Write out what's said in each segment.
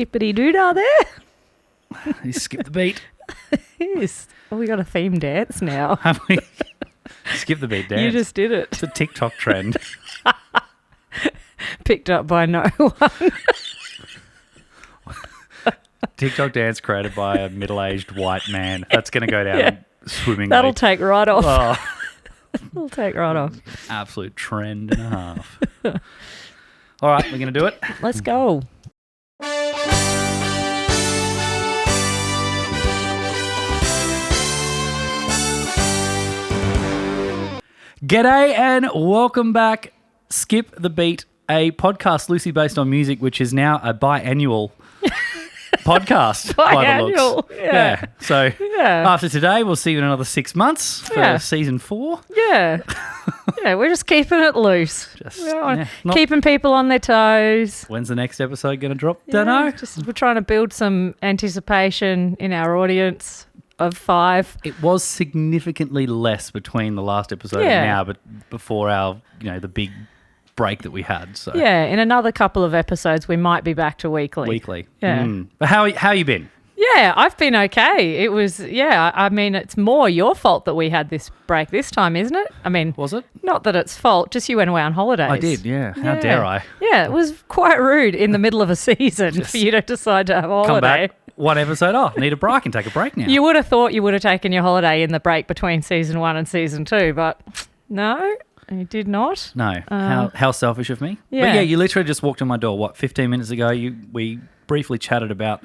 skippity-doo-dah there. You skip the beat. Yes. Oh, we got a theme dance now. Have we? Skip the beat dance. You just did it. It's a TikTok trend. Picked up by no one. TikTok dance created by a middle-aged white man. That's going to go down swimmingly. That'll take right off. Oh, It'll take right off. absolute trend and a half. All right, we're going to do it. Let's go. G'day and welcome back. Skip the Beat, a podcast loosely based on music, which is now a biannual podcast. By the looks. Yeah. So after today, we'll see you in another 6 months for season 4. Yeah. Yeah, we're just keeping it loose. Keeping people on their toes. When's the next episode going to drop? Don't know. We're trying to build some anticipation in our audience of 5. It was significantly less between the last episode and now, but before our, the big break that we had. So yeah, in another couple of episodes, we might be back to weekly. Yeah. But how you been? Yeah, I've been okay. It was, I mean, it's more your fault that we had this break this time, isn't it? I mean, was it? Not that it's fault, just you went away on holidays. I did, yeah. How dare I? Yeah, it was quite rude in the middle of a season for you to decide to have a holiday. Come back, one episode off, need a break and take a break now. You would have thought you would have taken your holiday in the break between season 1 and season 2, but no, you did not. No. How selfish of me. Yeah. But yeah, you literally just walked in my door, 15 minutes ago? We briefly chatted about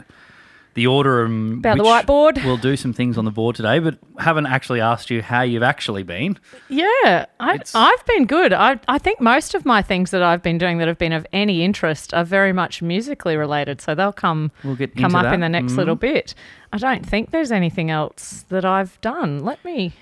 the order and about the whiteboard. We'll do some things on the board today, but haven't actually asked you how you've actually been. Yeah, I've been good. I think most of my things that I've been doing that have been of any interest are very much musically related, so they'll come up in the next little bit. I don't think there's anything else that I've done. Let me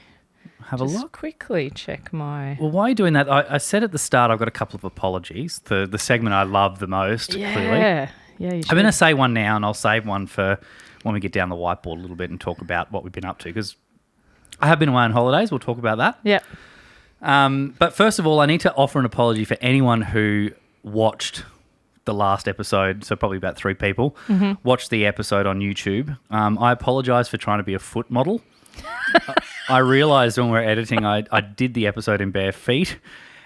have a look. Quickly check my... Well, why are you doing that? I said at the start I've got a couple of apologies. The segment I love the most, clearly. Yeah, you should. I'm going to say one now, and I'll save one for when we get down the whiteboard a little bit and talk about what we've been up to, because I have been away on holidays. We'll talk about that. Yeah. But first of all, I need to offer an apology for anyone who watched the last episode, so probably about 3 people, watched the episode on YouTube. I apologise for trying to be a foot model. I realised when we were editing, I did the episode in bare feet,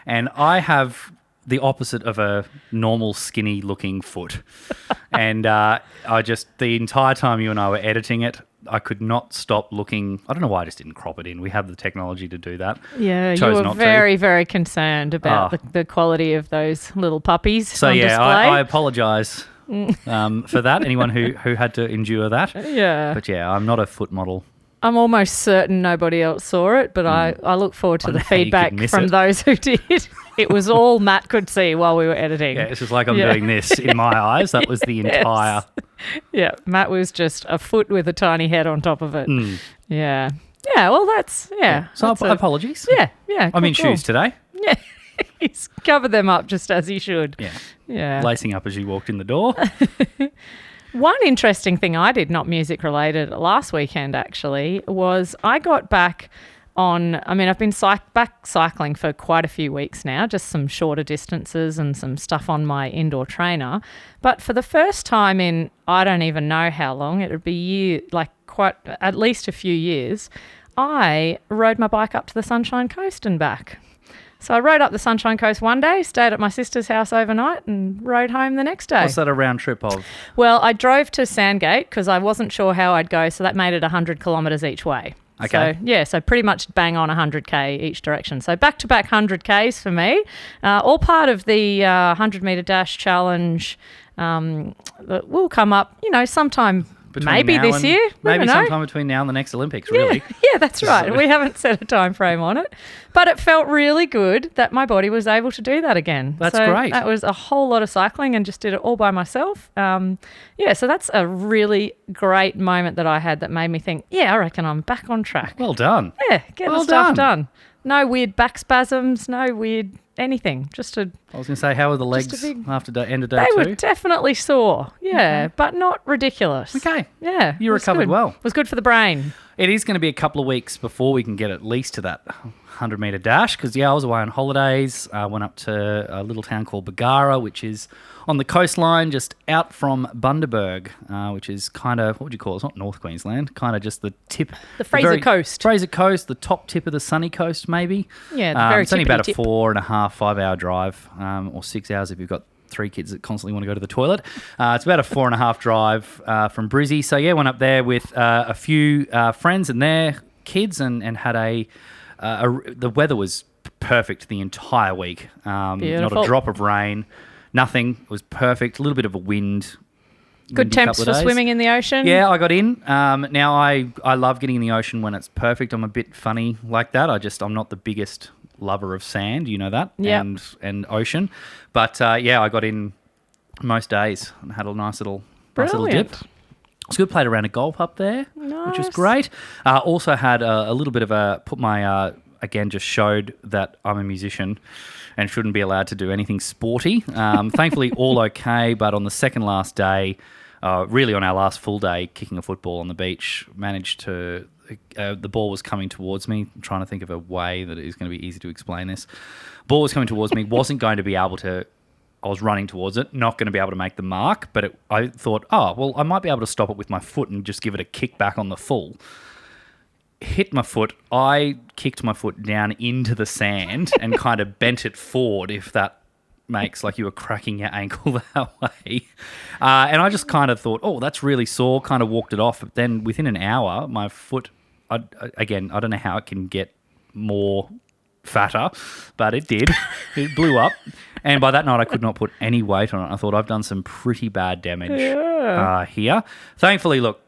and I have the opposite of a normal skinny looking foot. And the entire time you and I were editing it, I could not stop looking. I don't know why I just didn't crop it in. We have the technology to do that. Yeah, you were very, very concerned about the quality of those little puppies on display. I apologise for that, anyone who had to endure that. Yeah. But yeah, I'm not a foot model. I'm almost certain nobody else saw it, but I look forward to the feedback from those who did. It was all Matt could see while we were editing. Yeah, it's just like I'm doing this in my eyes. That was the entire... Yeah, Matt was just a foot with a tiny head on top of it. Yeah. Yeah, well, that's... Yeah. So apologies. Yeah. I'm in shoes today. Yeah. He's covered them up just as he should. Yeah. Lacing up as you walked in the door. One interesting thing I did, not music related, last weekend actually, was I got back on, I've been back cycling for quite a few weeks now, just some shorter distances and some stuff on my indoor trainer. But for the first time in, I don't even know how long, it would be at least a few years, I rode my bike up to the Sunshine Coast and back. So I rode up the Sunshine Coast one day, stayed at my sister's house overnight and rode home the next day. What's that a round trip of? Well, I drove to Sandgate because I wasn't sure how I'd go, so that made it 100 kilometres each way. Okay. So pretty much bang on 100K each direction. So back-to-back 100Ks for me, all part of the 100-metre dash challenge that will come up, sometime... Maybe this year. Maybe sometime between now and the next Olympics, really. Yeah, that's right. We haven't set a time frame on it. But it felt really good that my body was able to do that again. That's great. That was a whole lot of cycling and just did it all by myself. So that's a really great moment that I had that made me think, I reckon I'm back on track. Well done. Yeah, getting stuff done. No weird back spasms, no weird anything. I was going to say, how were the legs after end of day 2? They were definitely sore, but not ridiculous. Okay. Yeah. You recovered well. It was good for the brain. it is going to be a couple of weeks before we can get at least to that 100-metre dash because, I was away on holidays. I went up to a little town called Bargara, which is on the coastline just out from Bundaberg, which is kind of, what would you call it? It's not North Queensland, kind of just the tip. The Fraser Coast. Fraser Coast, the top tip of the sunny coast maybe. Yeah, the very it's only about a tip. 4.5, 5 hour drive, or 6 hours if you've got 3 kids that constantly want to go to the toilet. It's about a 4.5 drive from Brizzy. So, went up there with a few friends and their kids and had the weather was perfect the entire week. Not a drop of rain, nothing. It was perfect. A little bit of a wind. Good temps for swimming in the ocean. Yeah, I got in. Now, I love getting in the ocean when it's perfect. I'm a bit funny like that. I'm not the biggest lover of sand, you know that, and ocean. But, I got in most days and had a nice little dip. It's good. Played around a golf up there, which was great. Also had a little bit of again, just showed that I'm a musician and shouldn't be allowed to do anything sporty. Thankfully, all okay. But on the second last day, really on our last full day, kicking a football on the beach, managed to... the ball was coming towards me. I'm trying to think of a way that it is going to be easy to explain this. Ball was coming towards me, wasn't going to be able to... I was running towards it, not going to be able to make the mark, but I thought, I might be able to stop it with my foot and just give it a kick back on the full. Hit my foot. I kicked my foot down into the sand and kind of bent it forward, if that makes like you were cracking your ankle that way. And I just kind of thought, that's really sore, kind of walked it off. But then within an hour, my foot, I don't know how it can get more fatter, but it did. It blew up. And by that night, I could not put any weight on it. I thought I've done some pretty bad damage here. Thankfully, look,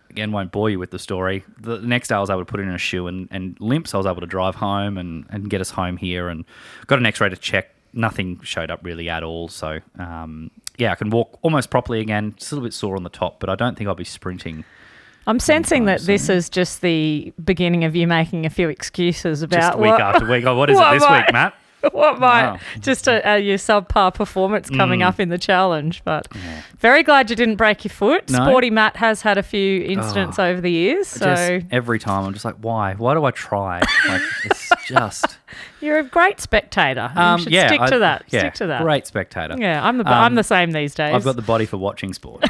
again, won't bore you with the story. The next day I was able to put it in a shoe and limp, so I was able to drive home and get us home here and got an x-ray to check. Nothing showed up really at all. So, I can walk almost properly again. It's a little bit sore on the top, but I don't think I'll be sprinting. I'm sensing that this is just the beginning of you making a few excuses about... Just week after week. What is it this week, Matt? What might just your subpar performance coming up in the challenge, but very glad you didn't break your foot. No. Sporty Matt has had a few incidents over the years, so every time I'm just like, why do I try? Like, it's just you're a great spectator. You should stick to that. Stick to that. Great spectator. Yeah, I'm the same these days. I've got the body for watching sport.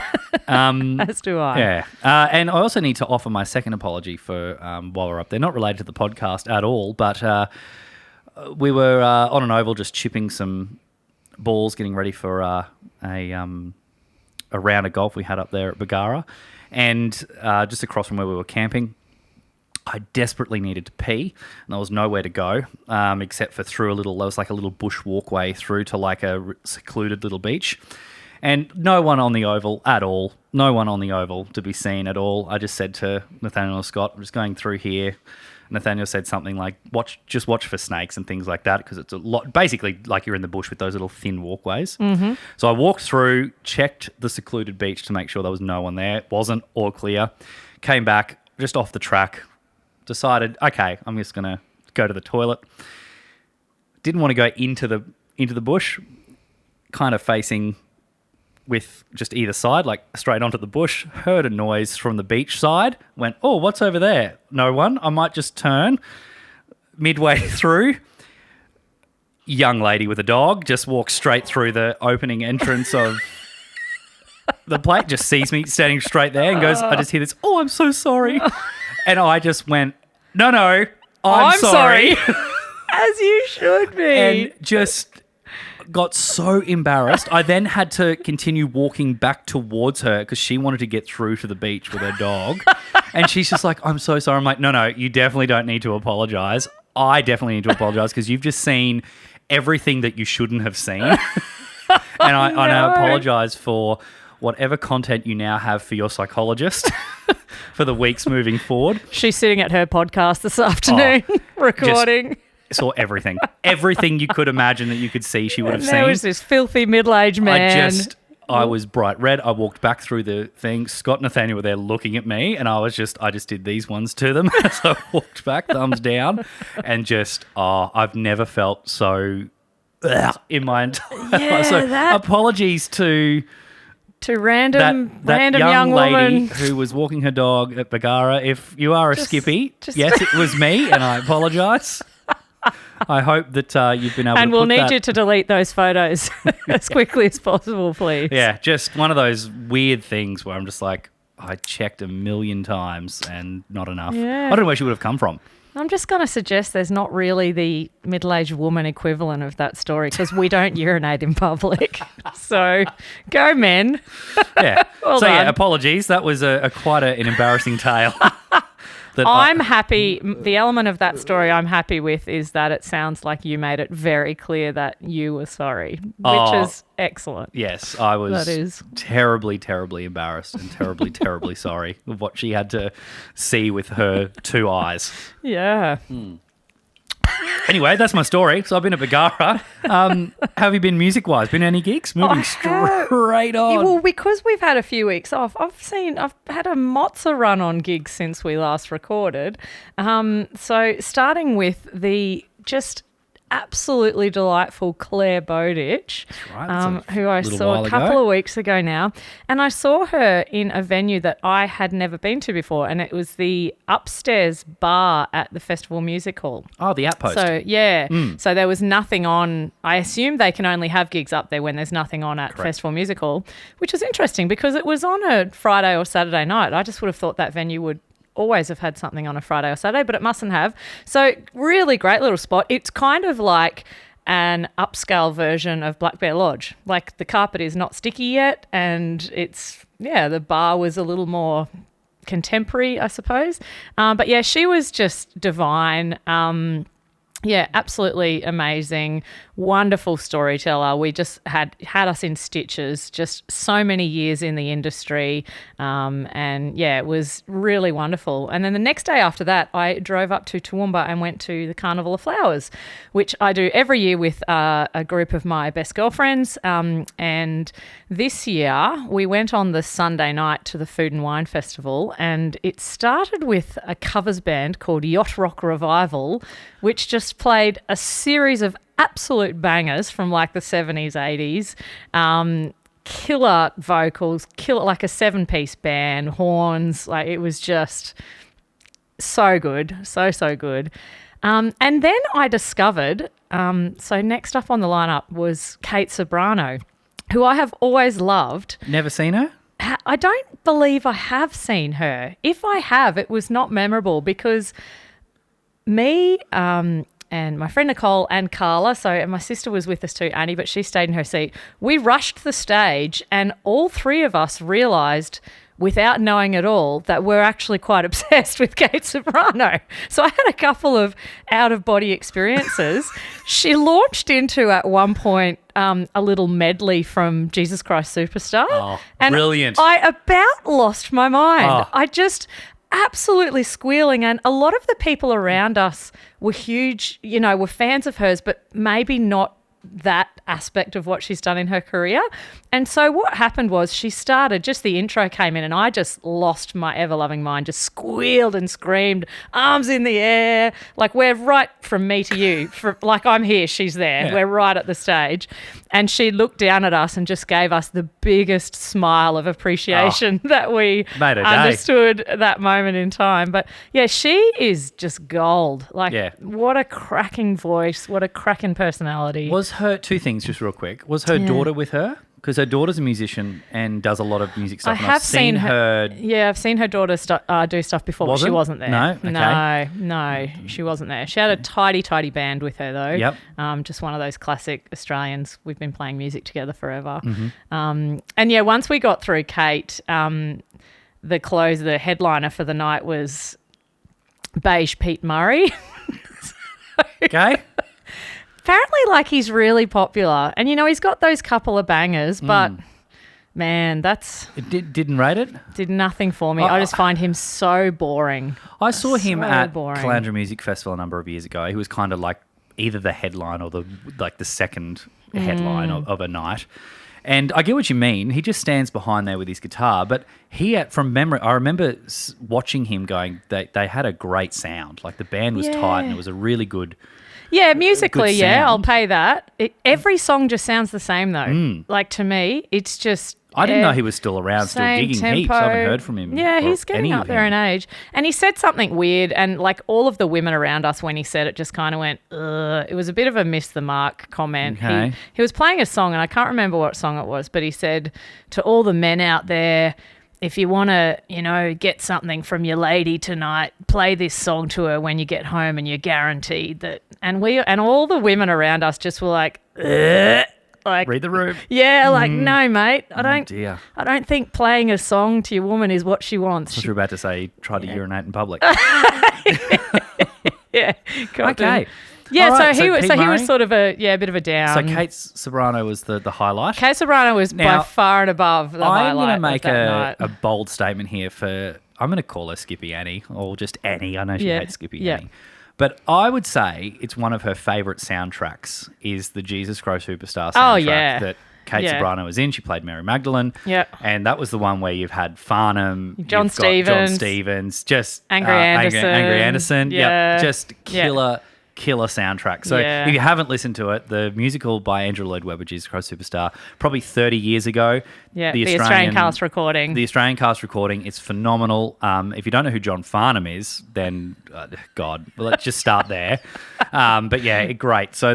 As do I. Yeah, and I also need to offer my second apology for while we're up there. Not related to the podcast at all, but. We were on an oval just chipping some balls, getting ready for a round of golf we had up there at Bargara. And just across from where we were camping, I desperately needed to pee. And there was nowhere to go except for there was like a little bush walkway through to like a secluded little beach. And no one on the oval at all. No one on the oval to be seen at all. I just said to Nathaniel and Scott, I'm just going through here. Nathaniel said something like, just watch for snakes and things like that, because it's a lot, basically like you're in the bush with those little thin walkways. Mm-hmm. So I walked through, checked the secluded beach to make sure there was no one there. It wasn't, all clear. Came back, just off the track, decided, okay, I'm just going to go to the toilet. Didn't want to go into the bush, kind of facing with just either side, like straight onto the bush, heard a noise from the beach side, went, what's over there? No one. I might just turn. Midway through, young lady with a dog just walks straight through the opening entrance of the plate, just sees me standing straight there and goes, I just hear this, I'm so sorry. And I just went, no, I'm sorry. As you should be. And just... got so embarrassed. I then had to continue walking back towards her because she wanted to get through to the beach with her dog. And she's just like, I'm so sorry. I'm like, no, you definitely don't need to apologize. I definitely need to apologize because you've just seen everything that you shouldn't have seen. And I now apologize for whatever content you now have for your psychologist for the weeks moving forward. She's sitting at her podcast this afternoon recording. Saw everything. Everything you could imagine that you could see, she would have seen. There was this filthy middle-aged man. I was bright red. I walked back through the thing. Scott and Nathaniel were there looking at me, and I just did these ones to them. So I walked back, thumbs down, and I've never felt so in my entire life. So apologies to To random young lady woman who was walking her dog at Bagara. If you are a skippy, yes, it was me, and I apologise. I hope that you've been able to and we'll put need that... you to delete those photos as quickly as possible, please. Yeah, just one of those weird things where I'm just like, I checked a million times and not enough. Yeah. I don't know where she would have come from. I'm just going to suggest there's not really the middle-aged woman equivalent of that story because we don't urinate in public. So go men. Yeah. Well done. Apologies. That was quite an embarrassing tale. I'm happy. The element of that story I'm happy with is that it sounds like you made it very clear that you were sorry, which is excellent. Yes, I was terribly, terribly embarrassed and terribly, terribly sorry of what she had to see with her two eyes. Yeah. Anyway, that's my story. So I've been at Bagara. How have you been music-wise? Been any gigs? Moving straight on. Yeah, well, because we've had a few weeks off, I've had a mozza run on gigs since we last recorded. So starting with the just absolutely delightful Claire Bowditch, right. who I saw a couple of weeks ago now. And I saw her in a venue that I had never been to before, and it was the upstairs bar at the Festival Music Hall. Oh, the Outpost. So, yeah. So there was nothing on. I assume they can only have gigs up there when there's nothing on at Festival Music Hall, which is interesting because it was on a Friday or Saturday night. I just would have thought that venue would always have had something on a Friday or Saturday, but it mustn't have. So really great little spot. It's kind of like an upscale version of Black Bear Lodge. Like the carpet is not sticky yet, and the bar was a little more contemporary, I suppose. But yeah, she was just divine. Yeah, absolutely amazing, wonderful storyteller. We just had us in stitches, just so many years in the industry. And yeah, it was really wonderful. And then the next day after that, I drove up to Toowoomba and went to the Carnival of Flowers, which I do every year with a group of my best girlfriends. And this year we went on the Sunday night to the Food and Wine Festival, and it started with a covers band called Yacht Rock Revival, which just played a series of absolute bangers from like the 70s, 80s. Killer vocals, like a 7-piece band, horns. Like it was just so good, so good. And then I discovered, so next up on the lineup was Kate Ceberano, who I have always loved. Never seen her? I don't believe I have seen her. If I have, it was not memorable because me and my friend Nicole and Carla, and my sister was with us too, Annie, but she stayed in her seat. We rushed the stage and all three of us realised without knowing at all that we're actually quite obsessed with Kate Ceberano. So I had a couple of out-of-body experiences. She launched into, at one point, a little medley from Jesus Christ Superstar. Oh, and brilliant. I about lost my mind. Oh. I just absolutely squealing, and a lot of the people around us were huge, were fans of hers, but maybe not that aspect of what she's done in her career. And so what happened was she started, just the intro came in and I just lost my ever-loving mind, just squealed and screamed, arms in the air, like we're right from me to you, like I'm here, she's there, we're right at the stage. And she looked down at us and just gave us the biggest smile of appreciation that we understood that moment in time. But yeah, she is just gold. Like what a cracking voice, what a cracking personality. Was her, two things just real quick, was her daughter with her? Because her daughter's a musician and does a lot of music stuff. I've seen her. Yeah, I've seen her daughter do stuff before, but she wasn't there. No? Okay. No, she wasn't there. She had a tidy band with her, though. Yep. Just one of those classic Australians. We've been playing music together forever. Mm-hmm. And yeah, once we got through Kate, the headliner for the night was Beige Pete Murray. Okay. Apparently, like, he's really popular. And, he's got those couple of bangers, but, man, It didn't rate it? Did nothing for me. I just find him so boring. I saw him at Caloundra Music Festival a number of years ago. He was kind of like either the headline or the second headline of a night. And I get what you mean. He just stands behind there with his guitar. But from memory, I remember watching him going, they had a great sound. Like the band was tight and it was a really good... Yeah, musically, I'll pay that. Every song just sounds the same, though. Like, to me, it's just I didn't know he was still around, still Same gigging tempo. heaps. I haven't heard from him. Yeah, or he's getting any up of there in him. age. And he said something weird, and like all of the women around us when he said it just kind of went, ugh. It was a bit of a miss the mark comment. Okay. He was playing a song, and I can't remember what song it was, but he said to all the men out there, if you want to, get something from your lady tonight, play this song to her when you get home, and you're guaranteed that. And all the women around us just were like, ugh. Like, Read the room. yeah, like, no, mate. Dear. I don't think playing a song to your woman is what she wants. I was about to say he tried to urinate in public. Yeah. Okay. Yeah, All right, so he Pete was Murray. sort of a bit of a down. So Kate Sobrano was the highlight. Kate Sobrano was by Now, far and above the I'm going highlight to make of that a night. bold statement here I'm going to call her Skippy Annie, or just Annie. I know she hates Skippy Annie. Yeah. But I would say it's one of her favourite soundtracks is the Jesus Christ Superstar soundtrack Oh, yeah. that Kate Yeah. Sobrano was in. She played Mary Magdalene. Yeah. And that was the one where you've had Farnham. John you've got John Stevens. Stevens. Just Angry Anderson. Angry Anderson. Yeah. Yep. Just killer soundtrack. So Yeah. if you haven't listened to it, the musical by Andrew Lloyd Webber, Jesus Christ Superstar, probably 30 years ago. Yeah, the Australian cast recording. The Australian cast recording. It's phenomenal. If you don't know who John Farnham is, then, God, well, let's just start there. But yeah, great. So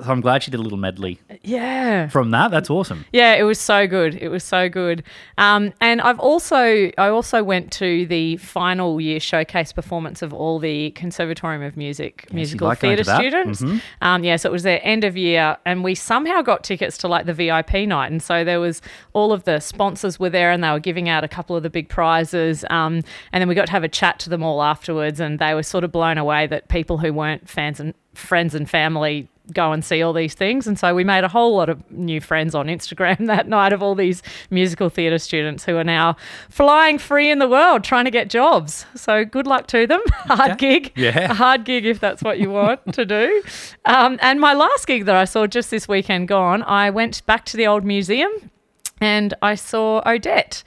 I'm glad she did a little medley Yeah. from that. That's awesome. Yeah, it was so good. It was so good. And I also went to the final year showcase performance of all the Conservatorium of musical like going theatre to that. students. Mm-hmm. So it was their end of year, and we somehow got tickets to like the VIP night. And so there was all of the sponsors were there, and they were giving out a couple of the big prizes. And then we got to have a chat to them all afterwards, and they were sort of blown away that people who weren't fans and friends and family go and see all these things. And so we made a whole lot of new friends on Instagram that night of all these musical theatre students who are now flying free in the world trying to get jobs. So good luck to them. Hard gig. Yeah. A hard gig if that's what you want to do. And my last gig that I saw just this weekend gone, I went back to the old museum and I saw Odette.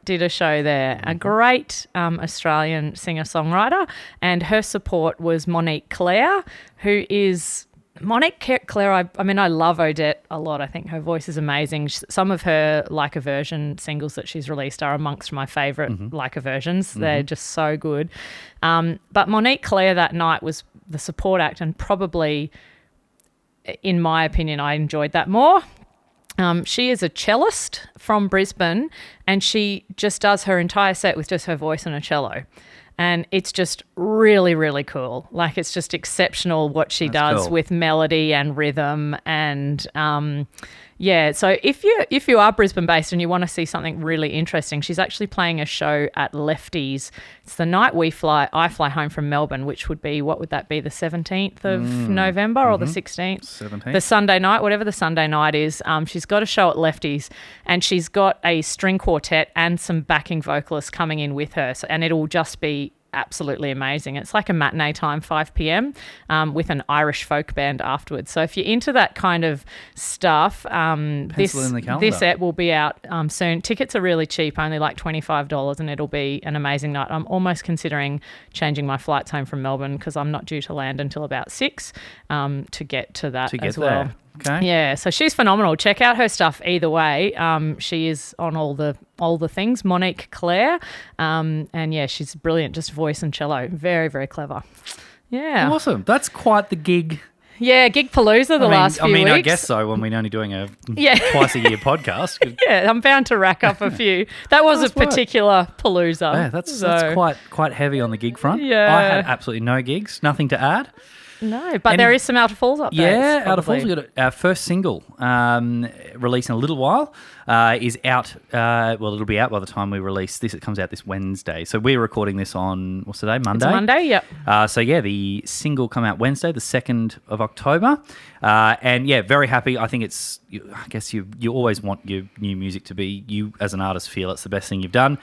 Did a show there. A great Australian singer-songwriter, and her support was Monique Claire, who is... Monique Claire, I love Odette a lot. I think her voice is amazing. Some of her Like a Version singles that she's released are amongst my favourite Like a Versions. They're just so good. But Monique Claire that night was the support act, and probably, in my opinion, I enjoyed that more. She is a cellist from Brisbane, and she just does her entire set with just her voice and a cello. And it's just really, really cool. Like, it's just exceptional what she does cool. with melody and rhythm. And so if you are Brisbane based and you want to see something really interesting, she's actually playing a show at Lefties. It's the night I fly home from Melbourne, which would be, what would that be, the 17th of November or the 16th? 17th. The Sunday night, whatever the Sunday night is. She's got a show at Lefties, and she's got a string quartet and some backing vocalists coming in with her. And it'll just be absolutely amazing. It's like a matinee time, 5 p.m, with an Irish folk band afterwards. So if you're into that kind of stuff, this set will be out soon. Tickets are really cheap, only like $25, and it'll be an amazing night. I'm almost considering changing my flights home from Melbourne because I'm not due to land until about 6 to get to that as well. There. Okay. Yeah, so she's phenomenal. Check out her stuff either way. She is on all the things, Monique Claire. And yeah, she's brilliant, just voice and cello. Very, very clever. Yeah. Awesome. That's quite the gig. Yeah, Gig Palooza last few weeks. I guess so when we're only doing a Yeah. twice a year podcast. Yeah, I'm bound to rack up a few. That was a particular palooza. Yeah, that's quite heavy on the gig front. Yeah. I had absolutely no gigs, nothing to add. No, but there is some Outer Falls updates. Yeah, Outer probably. Falls. We got our first single released in a little while. Is out. It'll be out by the time we release this. It comes out this Wednesday. So we're recording this on what's today? Monday. It's Monday. Yep. The single come out Wednesday, the 2nd of October. And yeah, very happy. I think I guess you always want your new music to be, you as an artist feel it's the best thing you've done.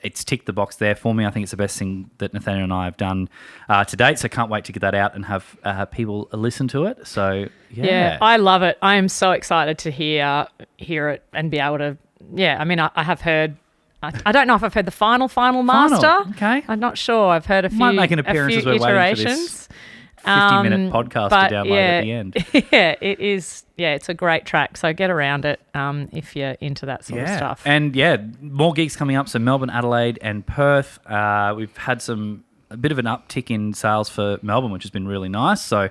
It's ticked the box there for me. I think it's the best thing that Nathaniel and I have done to date. So can't wait to get that out and have people listen to it. So yeah, I love it. I am so excited to hear it and be able to. Yeah, I mean, I have heard. I don't know if I've heard the final master. Okay, I'm not sure. I've heard a few. Might make an appearance as we're waiting for this 50-minute podcast to download at the end. Yeah, it is. Yeah, it's a great track. So get around it if you're into that sort of stuff. And more gigs coming up. So Melbourne, Adelaide, and Perth. We've had a bit of an uptick in sales for Melbourne, which has been really nice. So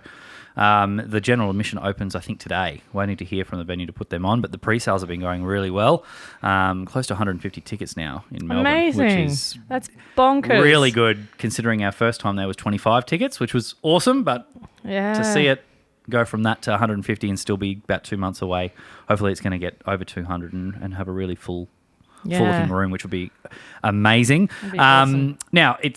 the general admission opens, I think, today. Waiting to hear from the venue to put them on, but the pre-sales have been going really well. Close to 150 tickets now in Melbourne. Amazing. Which is that's bonkers. Really good, considering our first time there was 25 tickets, which was awesome. But to see it go from that to 150 and still be about 2 months away, hopefully it's going to get over 200 and have a really full looking room, which would be amazing. That'd be awesome. Now I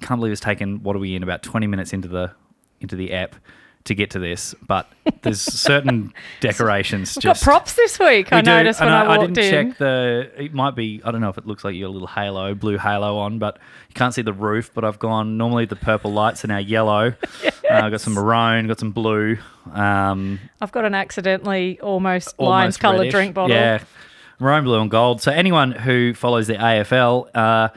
can't believe it's taken, what are we in, about 20 minutes into the app to get to this, but there's certain decorations. We've got props this week, I noticed when I walked in. I didn't check it might be, I don't know if it looks like you got a little blue halo on, but you can't see the roof, but I've gone, normally the purple lights are now yellow. Yes. I've got some maroon, got some blue. I've got an accidentally almost Lions coloured drink bottle. Yeah, maroon, blue and gold. So anyone who follows the AFL,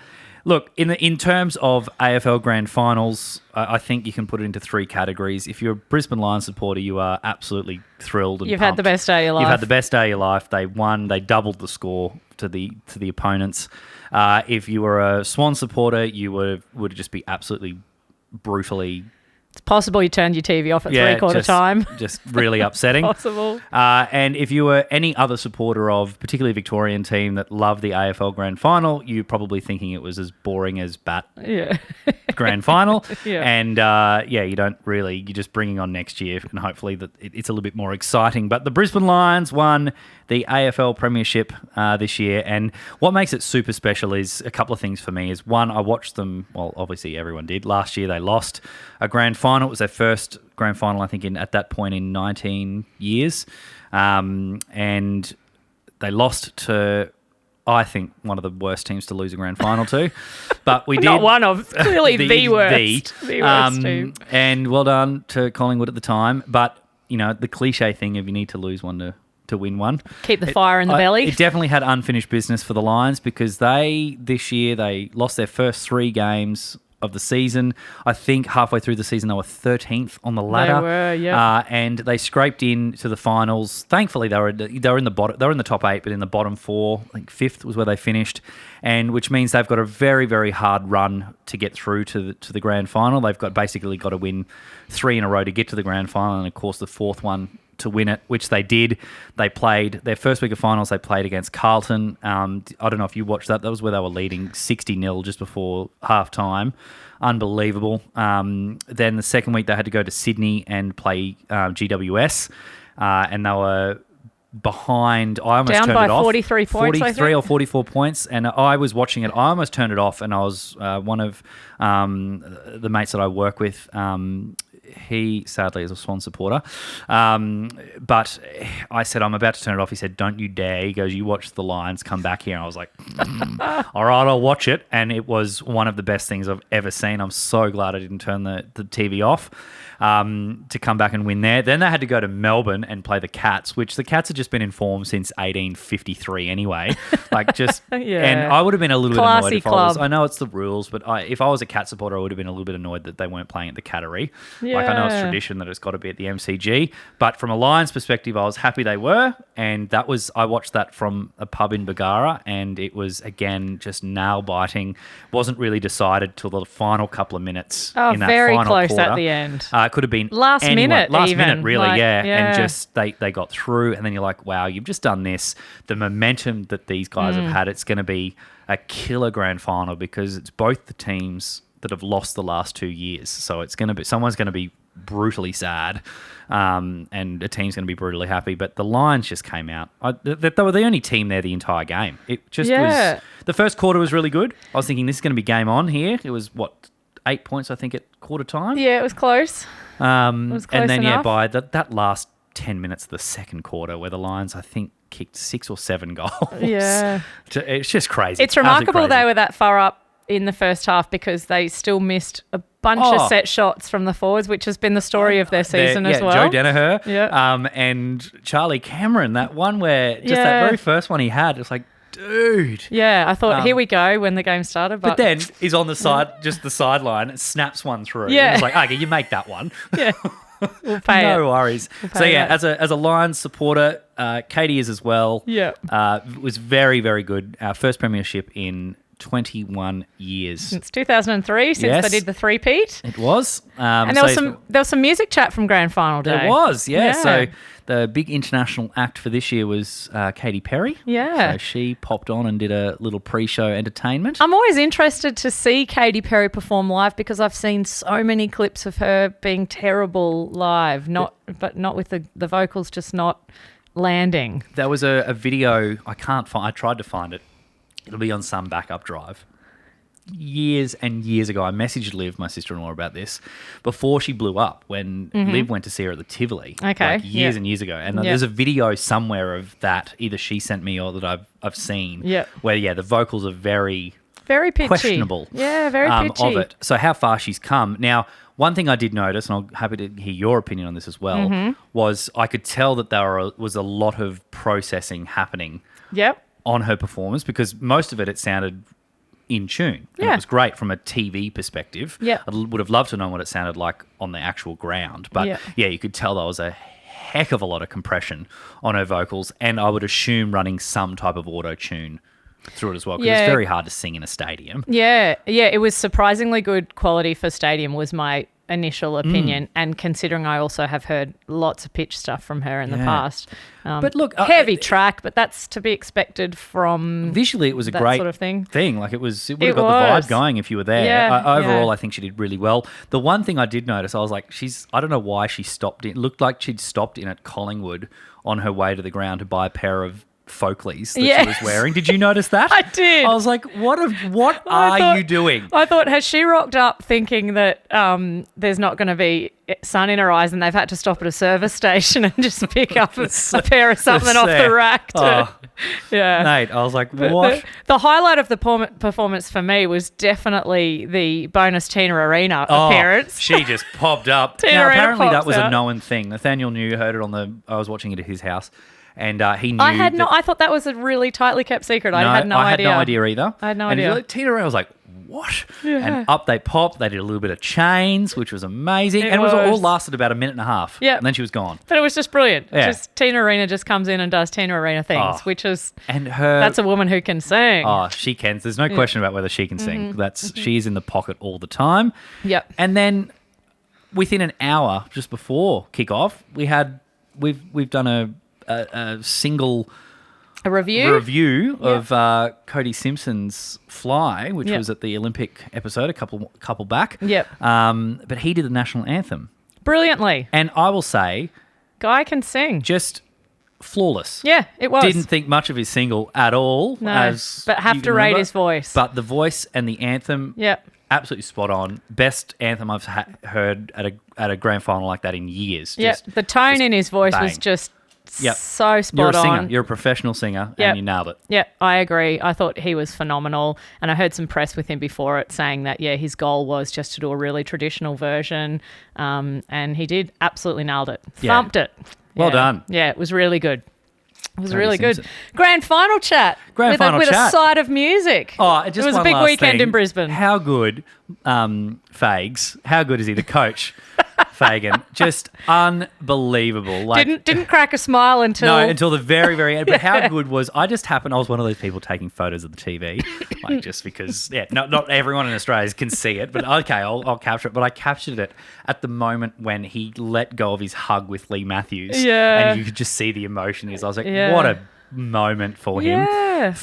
look, in terms of AFL Grand Finals, I think you can put it into three categories. If you're a Brisbane Lions supporter, you are absolutely thrilled and You've pumped. had the best day of your life. You've had the best day of your life. They won. They doubled the score to the opponents. If you were a Swan supporter, you would just be absolutely brutally. It's possible you turned your TV off at three-quarter time. Just really upsetting. Possible. And if you were any other supporter of, particularly a Victorian team that loved the AFL Grand Final, you're probably thinking it was as boring as Bat Grand Final. Yeah. And you don't really, you're just bringing on next year and hopefully that it's a little bit more exciting. But the Brisbane Lions won the AFL Premiership this year. And what makes it super special is a couple of things for me. Is one, I watched them, well, obviously everyone did. Last year they lost a grand final. It was their first grand final, I think, at that point in 19 years. And they lost to, I think, one of the worst teams to lose a grand final to. But we did. Not one of, clearly the worst. The worst team. And well done to Collingwood at the time. But, the cliche thing of you need to lose one to win one. Keep the fire in the belly. It definitely had unfinished business for the Lions because this year they lost their first 3 games of the season. I think halfway through the season they were 13th on the ladder. They were, yeah. And they scraped into the finals. Thankfully, they were in the bottom. They were in the top 8, but in the bottom 4. I think 5th was where they finished, and which means they've got a very, very hard run to get through to the grand final. They've basically got to win 3 in a row to get to the grand final, and of course the 4th one to win it, which they did. They played their first week of finals. They played against Carlton. I don't know if you watched that. That was where they were leading 60-0 just before half time. Unbelievable. Then the second week they had to go to Sydney and play GWS, and they were behind. I almost down turned by it off. 43 points, 43 or 44 points, and I was watching it. I almost turned it off, and I was one of the mates that I work with. He sadly is a Swan supporter, but I said, I'm about to turn it off. He said, don't you dare. He goes, you watch the Lions come back here. And I was like, all right, I'll watch it. And it was one of the best things I've ever seen. I'm so glad I didn't turn the TV off to come back and win there. Then they had to go to Melbourne and play the Cats, which the Cats had just been in form since 1853 anyway. And I would have been a little Classy bit annoyed I know it's the rules, but if I was a Cat supporter, I would have been a little bit annoyed that they weren't playing at the Cattery. Yeah. I know it's tradition that it's got to be at the MCG, but from a Lions perspective, I was happy they were, and I watched that from a pub in Bargara, and it was, again, just nail-biting. Wasn't really decided till the final couple of minutes in that very final close quarter. At the end. It could have been last minute, really, yeah. And just they got through, and then you're like, wow, you've just done this. The momentum that these guys have had, it's going to be a killer grand final because it's both the teams that have lost the last 2 years. So it's going to be, someone's going to be brutally sad and a team's going to be brutally happy. But the Lions just came out. They were the only team there the entire game. It just was, the first quarter was really good. I was thinking this is going to be game on here. It was 8 points, I think, at quarter time. Yeah, it was close. It was close and then, enough. by that last 10 minutes of the second quarter where the Lions, I think, kicked 6 or 7 goals. Yeah. It's just crazy. It's remarkable they were that far up in the first half because they still missed a bunch of set shots from the forwards, which has been the story of their season as well. Joe Danaher and Charlie Cameron, that one where that very first one he had, it's like, dude. Yeah, I thought, here we go when the game started. But then he's on the side, just the sideline, and snaps one through. Yeah. And it's like, okay, you make that one. Yeah. We'll pay No it. worries. We'll So pay yeah, that. as a Lions supporter, Katy is as well. Yeah. Was very, very good. Our first premiership in 21 years. Since 2003, since Yes. they did the three-peat. It was. And there was some music chat from grand final day. There was, yeah. Yeah. So the big international act for this year was Katy Perry. Yeah. So she popped on and did a little pre-show entertainment. I'm always interested to see Katy Perry perform live because I've seen so many clips of her being terrible live, but not with the vocals just not landing. There was a video I can't find. I tried to find it. It'll be on some backup drive. Years and years ago, I messaged Liv, my sister-in-law, about this before she blew up when Liv went to see her at the Tivoli. Okay, like years and years ago. And there's a video somewhere of that either she sent me or that I've seen. Yeah. Where the vocals are very Very pitchy. questionable. Yeah, very pitchy. Of it. So how far she's come. Now, one thing I did notice, and I'm happy to hear your opinion on this as well, was I could tell that there was a lot of processing happening Yep. on her performance because most of it sounded in tune. And Yeah. it was great from a TV perspective. Yeah. I would have loved to know what it sounded like on the actual ground. But Yeah. you could tell there was a heck of a lot of compression on her vocals, and I would assume running some type of auto-tune through it as well because Yeah. it's very hard to sing in a stadium. Yeah, it was surprisingly good quality for stadium was my initial opinion, and considering I also have heard lots of pitch stuff from her in the Yeah. past. But look, heavy track, but that's to be expected from Visually, it was a that great sort of thing. Like it would have It got was. the vibe going if you were there. Yeah, Overall, yeah. I think she did really well. The one thing I did notice, I was like, I don't know why she stopped in. It looked like she'd stopped in at Collingwood on her way to the ground to buy a pair of Folkleys that Yes. she was wearing. Did you notice that? I did. I was like, what I are thought- you doing? I thought, has she rocked up thinking that there's not going to be sun in her eyes and they've had to stop at a service station and just pick up a pair of something off the rack? Yeah. Mate, I was like, what? The highlight of the performance for me was definitely the bonus Tina Arena appearance. She just popped up. Tina Now, Arena apparently that pops was a out. known thing. Nathaniel heard it I was watching it at his house, and he knew. I thought that was a really tightly kept secret. I had no idea. I had no idea either. I had no and idea. Like, Tina Arena was like, what? Yeah. And up they popped. They did a little bit of chains, which was amazing. It and it was all was. lasted about a minute and a half. Yeah. And then she was gone. But it was just brilliant. Yeah. Just Tina Arena just comes in and does Tina Arena things, which is And her. that's a woman who can sing. Oh, she can. There's no question about whether she can sing. She is in the pocket all the time. Yep. And then within an hour, just before kickoff, we've done a single A review of Cody Swimson's Fly, which Yep. was at the Olympic episode a couple back. Yep. But he did the national anthem, Brilliantly. and I will say, Guy can sing. just flawless. Yeah, it was. Didn't think much of his single at all. No, but have you to can rate remember. his voice. But the voice and the anthem, Yep. absolutely spot on. Best anthem I've heard at a grand final like that in years. Yep. Just- The tone just in his voice was bang. just Yep. so You're spot a singer. on. You're a professional singer, Yep. and you nailed it. Yeah, I agree. I thought he was phenomenal. And I heard some press with him before it saying that, his goal was just to do a really traditional version. And he did absolutely nailed it. Yeah. Thumped it. Well Yeah. done. Yeah, it was really good. It was Cody really good. Simpson. Grand final chat. Grand with final with chat. a side of music. Oh, it just was a one big last weekend thing. in Brisbane. How good, Fags? How good is he? The coach, Fagan, just unbelievable. Like, Didn't crack a smile until the very, very end. But how good was? I was one of those people taking photos of the TV, like just because. Yeah, not everyone in Australia can see it, but okay, I'll capture it. But I captured it at the moment when he let go of his hug with Lee Matthews. Yeah. And you could just see the emotion. I was like, Yeah. what a moment for him. Yeah.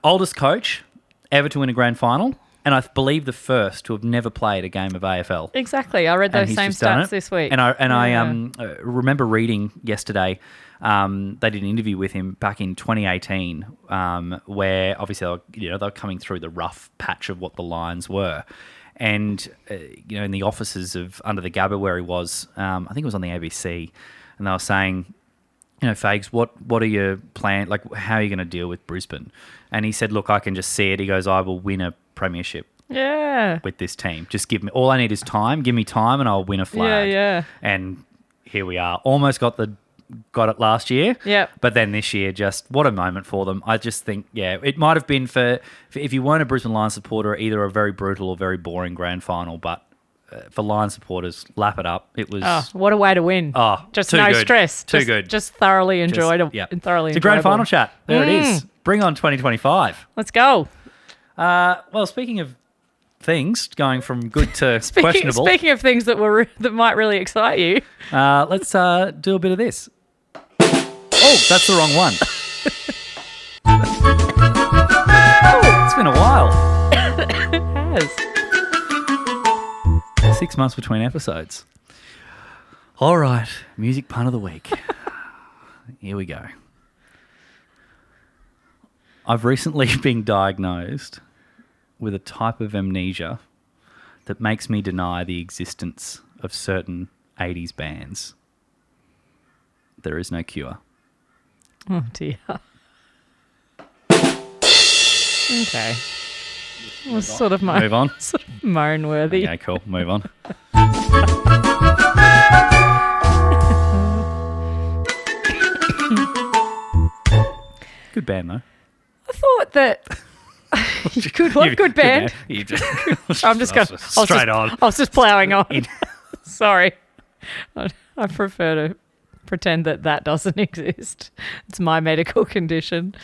Oldest coach ever to win a grand final, and I believe the first to have never played a game of AFL. Exactly. I read And those he's same just done stats it. this week. And I Yeah. remember reading yesterday. They did an interview with him back in 2018, where obviously they were coming through the rough patch of what the Lions were, and in the offices of under the Gabba where he was, I think it was on the ABC, and they were saying, Fags, what are your plans? Like, how are you going to deal with Brisbane? And he said, look, I can just see it. He goes, I will win a premiership Yeah. with this team. Just give me, all I need is time. Give me time and I'll win a flag. Yeah. And here we are. Almost got the got it last year. Yep. But then this year, just what a moment for them. I just think, it might have been for if you weren't a Brisbane Lions supporter, either a very brutal or very boring grand final, but for Lions supporters, lap it up. It was... Oh, what a way to win. Oh, just too no good. stress. Too good. Just thoroughly enjoyed it. Yeah. Thoroughly It's a grand final chat. There it is. Bring on 2025. Let's go. Well, speaking of things going from good to questionable. Speaking of things that might really excite you. Let's do a bit of this. Oh, that's the wrong one. Oh, it's been a while. It has. 6 months between episodes. All right, music pun of the week. Here we go. I've recently been diagnosed with a type of amnesia that makes me deny the existence of certain 80s bands. There is no cure. Oh, dear. Okay. Well, sort of Move on. Sort of moan-worthy. Okay, cool. Move on. Good band, though. I thought that... Good band. You just, I'm just going... straight on. I was just ploughing on. Sorry. I prefer to pretend that doesn't exist. It's my medical condition.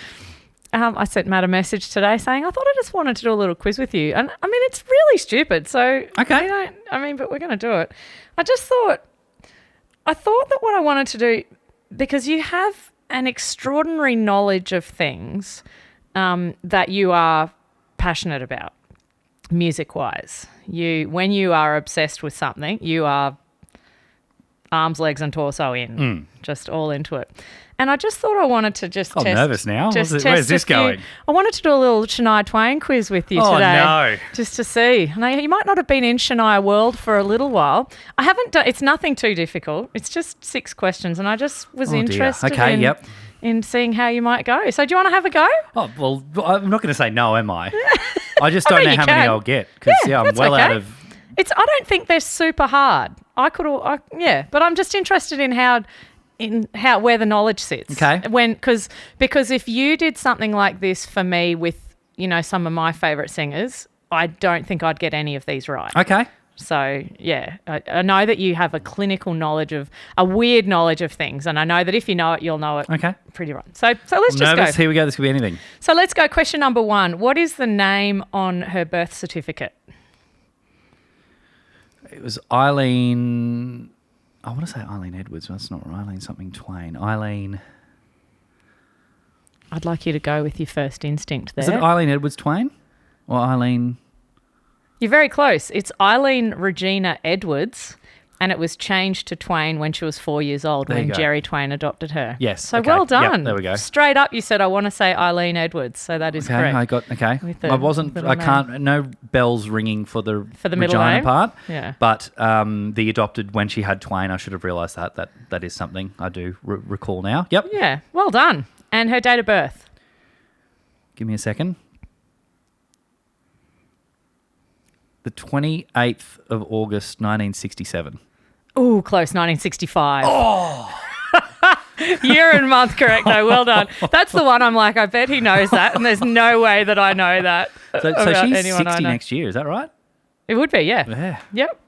I sent Matt a message today saying, I thought I just wanted to do a little quiz with you. And, I mean, it's really stupid. So, okay. But we're going to do it. I thought that what I wanted to do, because you have an extraordinary knowledge of things that you are passionate about, music-wise. When you are obsessed with something, you are arms, legs and torso in, just all into it. And I just thought I wanted to just test... I'm nervous now. Where's this going? I wanted to do a little Shania Twain quiz with you today. Oh, no. Just to see. Now, you might not have been in Shania World for a little while. I haven't done... It's nothing too difficult. It's just 6 questions, and I just was interested in seeing how you might go. So do you want to have a go? Oh, well, I'm not going to say no, am I? I just don't know how many I'll get. Because, I'm well out of... I don't think they're super hard. But I'm just interested in where the knowledge sits. Okay. Because if you did something like this for me with, some of my favourite singers, I don't think I'd get any of these right. Okay. So, I know that you have a clinical knowledge a weird knowledge of things, and I know that if you know it, you'll know it pretty right. So let's just go. Here we go. This could be anything. So let's go. Question number 1. What is the name on her birth certificate? It was Eileen... I want to say Eileen Edwards. That's not right. Eileen something Twain. Eileen... I'd like you to go with your first instinct there. Is it Eileen Edwards Twain? Or Eileen... You're very close. It's Eileen Regina Edwards, and it was changed to Twain when she was 4 years old when Jerry Twain adopted her. Yes. So well done. Yep, there we go. Straight up, you said, I want to say Eileen Edwards. So that is correct. No bells ringing for the middle Regina name part. Yeah. But the adopted, when she had Twain, I should have realised that is something I do recall now. Yep. Yeah. Well done. And her date of birth? Give me a second. The 28th of August, 1967. Ooh, close, 1965. Oh! Year and month correct, though. Well done. That's the one I'm like, I bet he knows that, and there's no way that I know that. So she's 60 next year, is that right? It would be, yeah. Yep.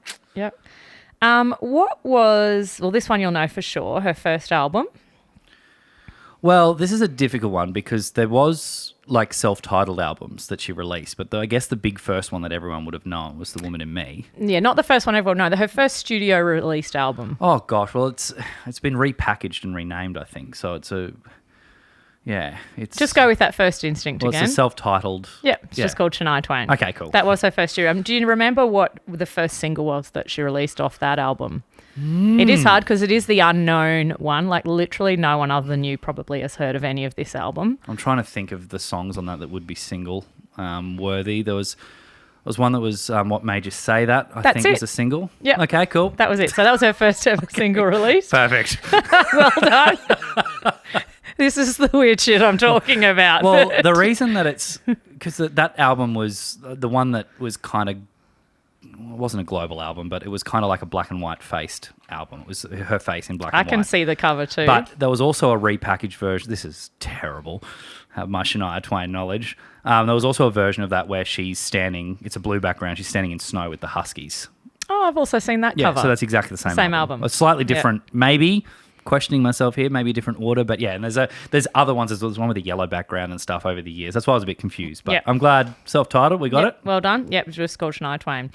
This one you'll know for sure, her first album? Well, this is a difficult one because there was self-titled albums that she released, but I guess the big first one that everyone would have known was The Woman in Me. Yeah, not the first one everyone knows. Her first studio released album. Oh gosh, well it's been repackaged and renamed, I think. So it's just go with that first instinct again. It's a self-titled. Yep, it's just called Shania Twain. Okay, cool. That was her first studio album. Do you remember what the first single was that she released off that album? It is hard because it is the unknown one. Literally no one other than you probably has heard of any of this album. I'm trying to think of the songs on that would be single worthy. There was one that was What Made You Say That, I think was a single. Yeah. Okay, cool. That was it. So that was her first ever single release. Perfect. Well done. This is the weird shit I'm talking about. Well, the reason that it's... Because that album was the one that was kind of wasn't a global album, but it was kind of like a black and white faced album. It was her face in black and white. I can see the cover too. But there was also a repackaged version. This is terrible, my Shania Twain knowledge. There was also a version of that where she's standing, it's a blue background, she's standing in snow with the Huskies. Oh, I've also seen that cover. Yeah, so that's exactly the same album. A slightly different, maybe, questioning myself here, maybe a different order, but yeah, and there's other ones. There's one with a yellow background and stuff over the years. That's why I was a bit confused, but I'm glad self-titled, we got it. Well done. Yep, just called Shania Twain.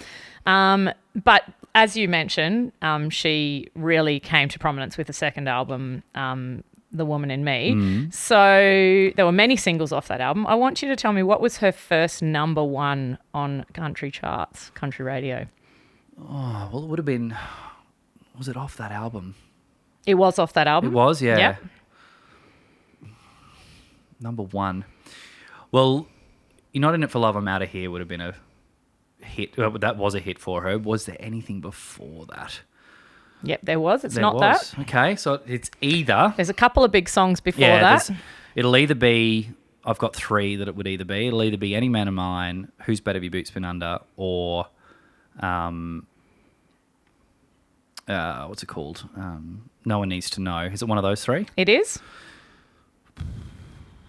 But as you mentioned, she really came to prominence with the second album, The Woman in Me. So there were many singles off that album. I want you to tell me, what was her first number one on country charts, country radio? Oh, well, it would have been, was it off that album? It was off that album. It was, yeah. Yep. Number one. Well, You're Not In It For Love, I'm Out of Here would have been a hit. That was a hit for her. Was there anything before that? Yep, there was. It's there not was. that. Okay, so it's either... There's a couple of big songs before that. It'll either be... I've got three that it would either be. It'll either be Any Man of Mine, Whose Bed Have Your Boots Been Under, or... what's it called? No One Needs to Know. Is it one of those three? It is. It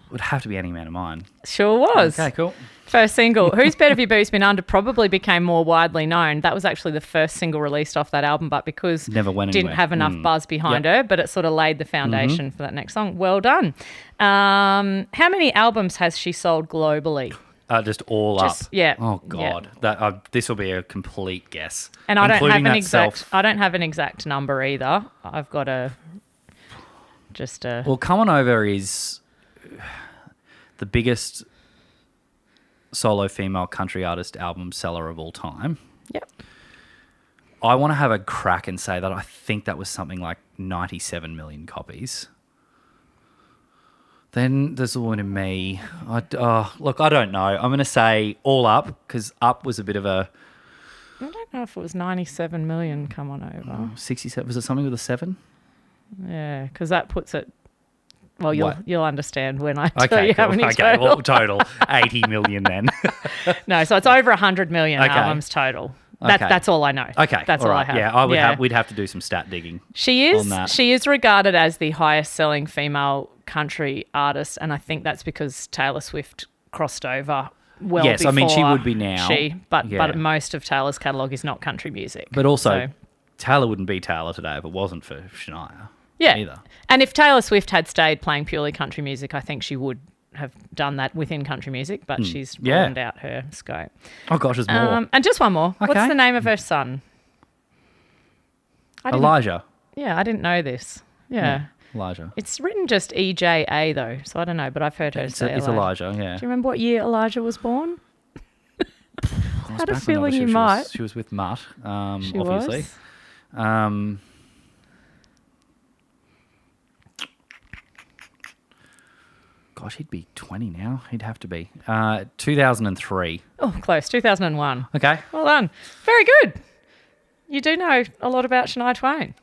would have to be Any Man of Mine. Sure was. Okay, cool. First single. Whose Bed Have Your Boots Been Under probably became more widely known. That was actually the first single released off that album, but because never went didn't anywhere. have enough buzz behind her, but it sort of laid the foundation for that next song. Well done. How many albums has she sold globally? Just all up. Yeah. Oh God, yeah. This will be a complete guess. And I don't have an exact number either. I've got Well, Come On Over is the biggest solo female country artist album seller of all time. Yep. I want to have a crack and say that I think that was something like 97 million copies. Then there's The Woman in Me. Look, I don't know. I'm going to say all up, because up was a bit of a... I don't know if it was 97 million, Come On Over. 67. Was it something with a 7? Yeah, because that puts it... Well, you'll understand when I tell okay, you how many total. Okay, well, total 80 million then. No, so it's over 100 million albums total. That's all I know. Okay, that's all I have. Yeah, we'd have to do some stat digging. She is regarded as the highest selling female country artist, and I think that's because Taylor Swift crossed over yes, before I mean, she would be now. But most of Taylor's catalogue is not country music. But also, Taylor wouldn't be Taylor today if it wasn't for Shania. Yeah. Either. And if Taylor Swift had stayed playing purely country music, I think she would have done that within country music, but she's broadened out her scope. Oh, gosh, there's more. And just one more. Okay. What's the name of her son? Elijah. Yeah, I didn't know this. Yeah. Elijah. It's written just EJA, though, so I don't know, but I've heard her say it's Elijah, yeah. Do you remember what year Elijah was born? I had a feeling you might. She was with Mutt, She obviously. Was? Gosh, he'd be 20 now. He'd have to be. 2003. Oh, close. 2001. Okay. Well done. Very good. You do know a lot about Shania Twain.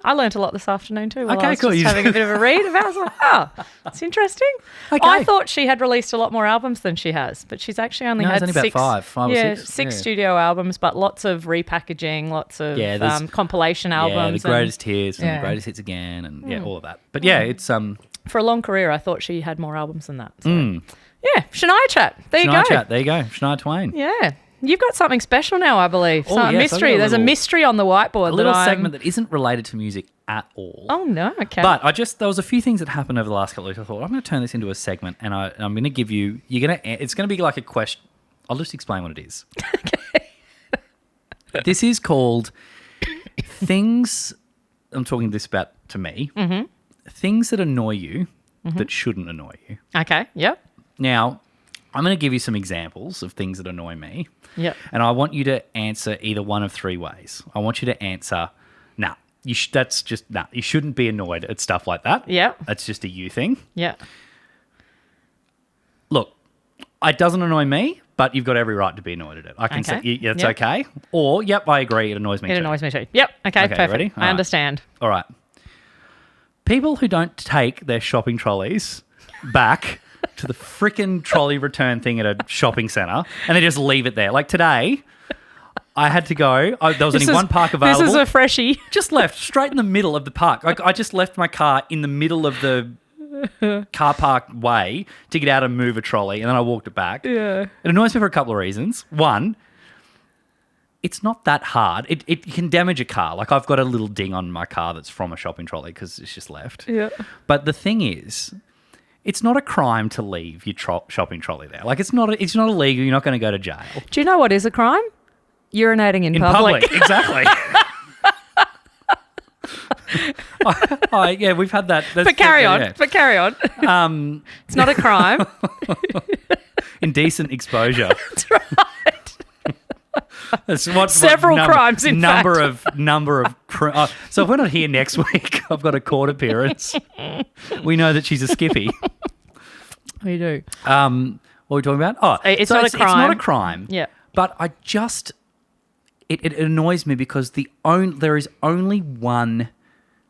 I learnt a lot this afternoon too. While I was just having a bit of a read about it. I was like, oh, that's interesting. Okay. I thought she had released a lot more albums than she has, but she's actually only had about five or six. Six studio albums, but lots of repackaging, lots of compilation albums. Yeah, the greatest hits and the greatest hits again, and all of that. But it's for a long career, I thought she had more albums than that. So. Yeah, Shania Chat. There you go. Shania Twain. Yeah. You've got something special now, I believe. Oh, yes, mystery. There's a mystery on the whiteboard. A little segment that isn't related to music at all. Oh, no. Okay. But there was a few things that happened over the last couple of weeks. I thought, I'm going to turn this into a segment, and I'm going to give you, it's going to be like a question. I'll just explain what it is. Okay. This is called things, I'm talking this about to me, things that annoy you that shouldn't annoy you. Okay. Yep. Now, I'm going to give you some examples of things that annoy me. Yep. And I want you to answer either one of three ways. I want you to answer, you shouldn't be annoyed at stuff like that. Yeah. That's just a you thing. Yeah. Look, it doesn't annoy me, but you've got every right to be annoyed at it. I can say it's okay. Or, I agree, it annoys me too. It annoys me too. Yep. Okay, perfect. Ready? I understand. All right. People who don't take their shopping trolleys back to the freaking trolley return thing at a shopping centre and they just leave it there. Like today, I had to go. There was only one park available. This is a freshie. Just left straight in the middle of the park. Like I just left my car in the middle of the car park way to get out and move a trolley, and then I walked it back. Yeah. It annoys me for a couple of reasons. One, it's not that hard. It can damage a car. Like I've got a little ding on my car that's from a shopping trolley because it's just left. Yeah. But the thing is, it's not a crime to leave your shopping trolley there. Like it's not illegal. You're not going to go to jail. Do you know what is a crime? Urinating in public. Exactly. Yeah, we've had that. But carry on. It's not a crime. Indecent exposure. That's right. That's what Several crimes in number fact. So if we're not here next week, I've got a court appearance. We know that she's a skippy. We do. What are we talking about? Oh, it's not a crime. It's not a crime. Yeah. But I just it annoys me because there is only one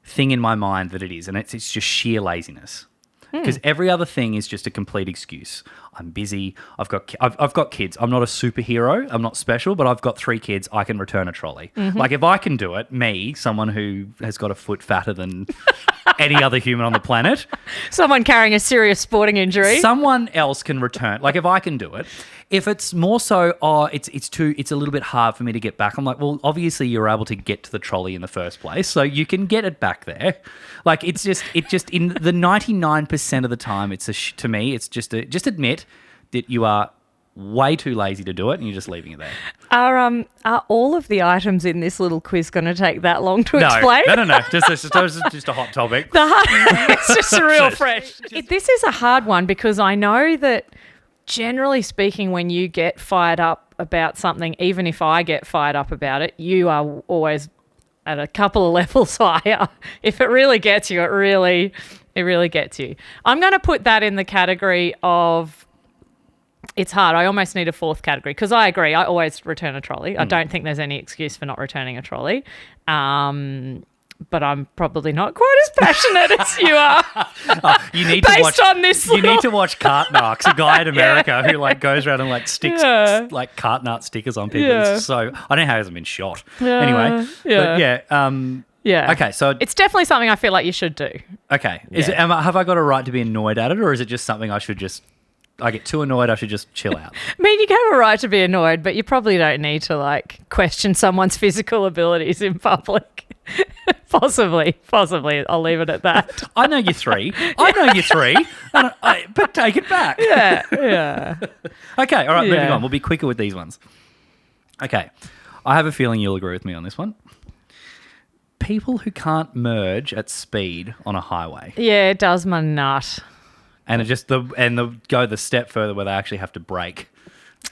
thing in my mind that it is, and it's just sheer laziness. Because every other thing is just a complete excuse. I'm busy. I've got kids. I'm not a superhero. I'm not special, but I've got 3 kids. I can return a trolley. Mm-hmm. Like if I can do it, me, someone who has got a foot fatter than any other human on the planet, someone carrying a serious sporting injury, someone else can return. Like if I can do it. If it's more so, it's a little bit hard for me to get back. I'm like, well, obviously you're able to get to the trolley in the first place, so you can get it back there. Like it just in the 99% of the time, to me, it's just admit that you are way too lazy to do it and you're just leaving it there. Are all of the items in this little quiz going to take that long to explain? No. Just a hot topic. It's just a real fresh. This is a hard one because I know that generally speaking, when you get fired up about something, even if I get fired up about it, you are always at a couple of levels higher. If it really gets you, it really gets you. I'm going to put that in the category of it's hard. I almost need a 4th category because I agree. I always return a trolley. I don't think there's any excuse for not returning a trolley. But I'm probably not quite as passionate as you are. You need to watch Cart Narcs, a guy in America who like goes around and like sticks like cart nut stickers on people. Yeah. So I don't know how he hasn't been shot. Anyway, okay, so it's definitely something I feel like you should do. Okay, have I got a right to be annoyed at it, or is it just something I get too annoyed, I should just chill out? I mean, you have a right to be annoyed, but you probably don't need to like question someone's physical abilities in public. Possibly. I'll leave it at that. I know you're 3. But take it back. Yeah. Okay, all right, moving on. We'll be quicker with these ones. Okay, I have a feeling you'll agree with me on this one. People who can't merge at speed on a highway. Yeah, it does my nut. And they'll go the step further where they actually have to brake,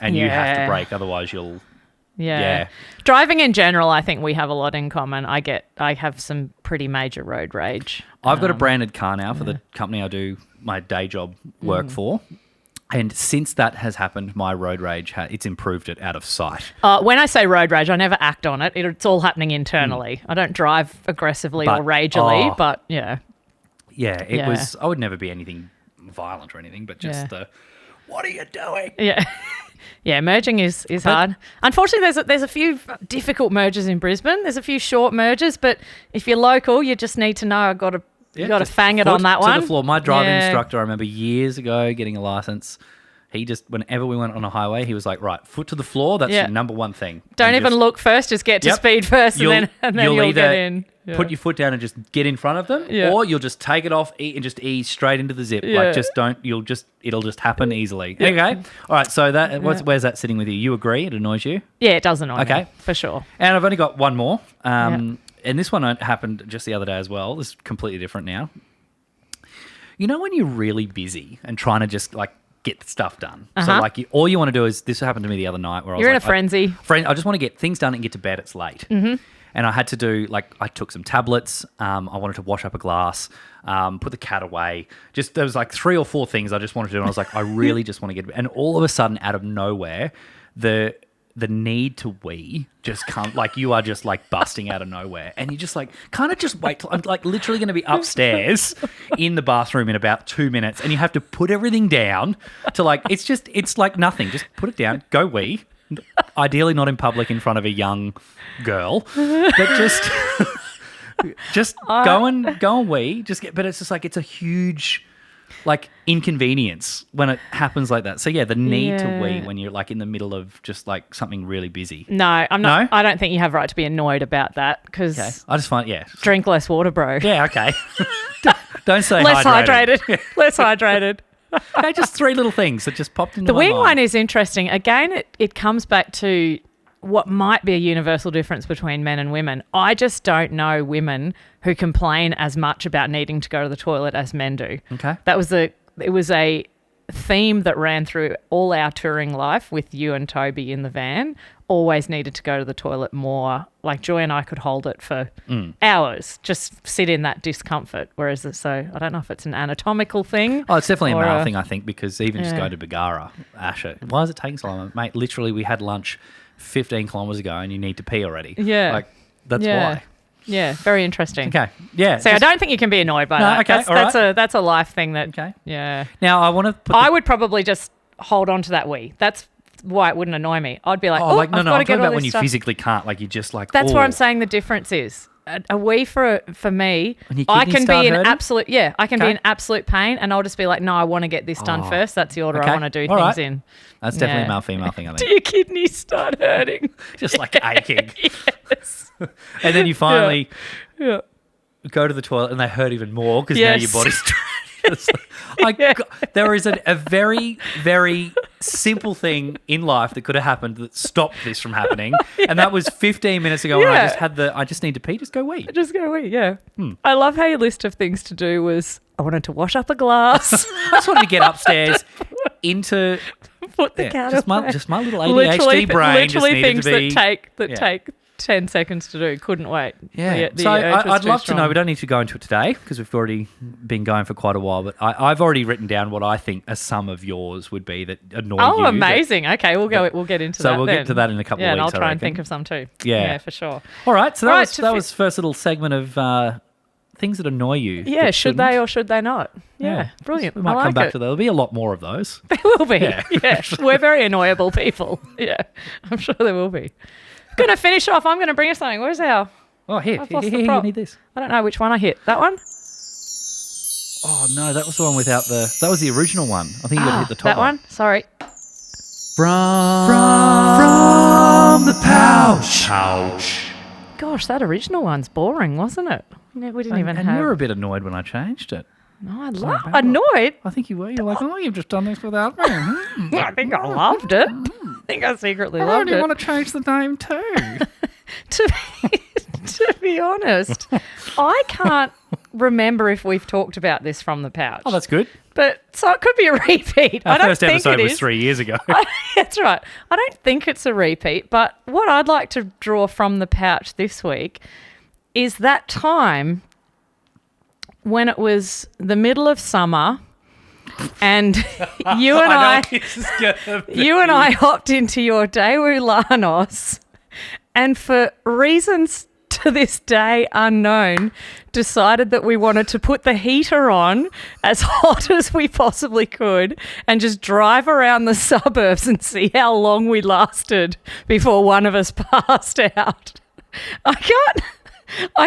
and you have to brake, otherwise you'll. Yeah. Driving in general, I think we have a lot in common. I have some pretty major road rage. I've got a branded car now for the company I do my day job work for. And since that has happened, my road rage, it's improved it out of sight. When I say road rage, I never act on it. It's all happening internally. I don't drive aggressively or ragely, but yeah. Yeah, it was, I would never be anything violent or anything, but just what are you doing? Yeah. Yeah, merging is hard. Unfortunately, there's a few difficult mergers in Brisbane. There's a few short mergers, but if you're local, you just need to know you got to fang it on that one. To the floor. My driving instructor, I remember years ago getting a license. He just, whenever we went on a highway, he was like, right, foot to the floor. That's your number one thing. Don't even look first. Just get to speed first, and then you'll get in. Put your foot down and just get in front of them, or you'll just take it off and just ease straight into the zip. Yeah. Like, it'll just happen easily. Yeah. Okay. All right. So where's that sitting with you? You agree? It annoys you? Yeah, it does annoy me, for sure. And I've only got one more. And this one happened just the other day as well. This is completely different now. You know when you're really busy and trying to just like get stuff done. So like all you want to do is, this happened to me the other night where I was in a frenzy. I just want to get things done and get to bed. It's late. Mm-hmm. And I had to do, I took some tablets. I wanted to wash up a glass, put the cat away. There was like 3 or 4 things I just wanted to do. And I was like, I really just want to get, and all of a sudden out of nowhere, the the need to wee just come, like you are just like busting out of nowhere, and you just like kind of just wait till I'm like literally going to be upstairs in the bathroom in about 2 minutes, and you have to put everything down to like it's like nothing. Just put it down, go wee. Ideally not in public in front of a young girl, but just go and wee. But it's just like it's a huge like inconvenience when it happens like that. So yeah, the need to wee when you're like in the middle of just like something really busy. No, I'm not. No? I don't think you have right to be annoyed about that because I just find drink less water, bro. Yeah, okay. Don't say less hydrated. Less hydrated. Okay, just 3 little things that just popped into the my wing mind. one is interesting. Again, it comes back to what might be a universal difference between men and women. I just don't know women who complain as much about needing to go to the toilet as men do. Okay. It was a theme that ran through all our touring life with you and Toby in the van. Always needed to go to the toilet more. Like Joy and I could hold it for hours, just sit in that discomfort. Whereas, so I don't know if it's an anatomical thing. Oh, it's definitely a male thing, I think, because even just going to Bagara, Asher, why is it taking so long? Mate, literally we had lunch 15 kilometres ago and you need to pee already. Yeah. Like, that's why. Yeah, very interesting. Okay, yeah. So I don't think you can be annoyed by that. Okay, that's a life thing that. Okay. Yeah. Now I want to. I would probably just hold on to that wee. That's why it wouldn't annoy me. I'd be like, no, I've got to I'm get talking all about this when you stuff. physically can't. Like you just like. That's what I'm saying. The difference is a wee for me. When your I kidneys can start be in hurting? absolute. Yeah, I can be in absolute pain, and I'll just be like, no, I want to get this done first. That's the order I want to do All things right. in. That's definitely a male-female thing, I Do think. your kidneys start hurting? Just like aching. Yes. And then you finally Yeah. go to the toilet and they hurt even more because now your body's... There is a very, very simple thing in life that could have happened that stopped this from happening. And that was 15 minutes ago when I just need to pee, just go wee. Just go wee, yeah. I love how your list of things to do was I wanted to wash up a glass. I just wanted to get upstairs into... Put the cat away. Just my little ADHD brain just needed things to be... that take 10 seconds to do. Couldn't wait. Yeah. The So urge was I'd too love to strong. know. We don't need to go into it today because we've already been going for quite a while. But I've already written down what I think a sum of yours would be that annoy you. Oh, amazing. Okay, we'll get into that. So we'll then. get to that in a couple of Yeah, and weeks. I'll try I and reckon. think of some too. Yeah. For sure. All right. So Right, that was first little segment of things that annoy you. Yeah, that should they shouldn't. or should they not? Yeah, brilliant. We might I like come back it. to that. There'll be a lot more of those. There will be. Yeah. Yeah. We're very annoyable people. Yeah, I'm sure there will be. Going to finish off. I'm going to bring us something. Where's our... Oh, here, I've lost the here, you prop. need this. I don't know which one I hit. That one? Oh, no, that was the one without the... That was the original one. I think you got to hit the top That one? Sorry. From the pouch. Gosh, that original one's boring, wasn't it? No, we didn't even And have... you were a bit annoyed when I changed it. No, I Sorry love... about that. Annoyed? I think you were. You're like, oh, you've just done this without me. I think I loved it. I think I secretly I loved only it. want to change the name too. To be honest, I can't remember if we've talked about this from the pouch. Oh, that's good. But so it could be a repeat. Our I don't first think episode it was is. 3 years ago. That's right. I don't think it's a repeat, but what I'd like to draw from the pouch this week is that time when it was the middle of summer and you and I hopped into your Daewoo Lanos and for reasons to this day unknown, decided that we wanted to put the heater on as hot as we possibly could and just drive around the suburbs and see how long we lasted before one of us passed out. I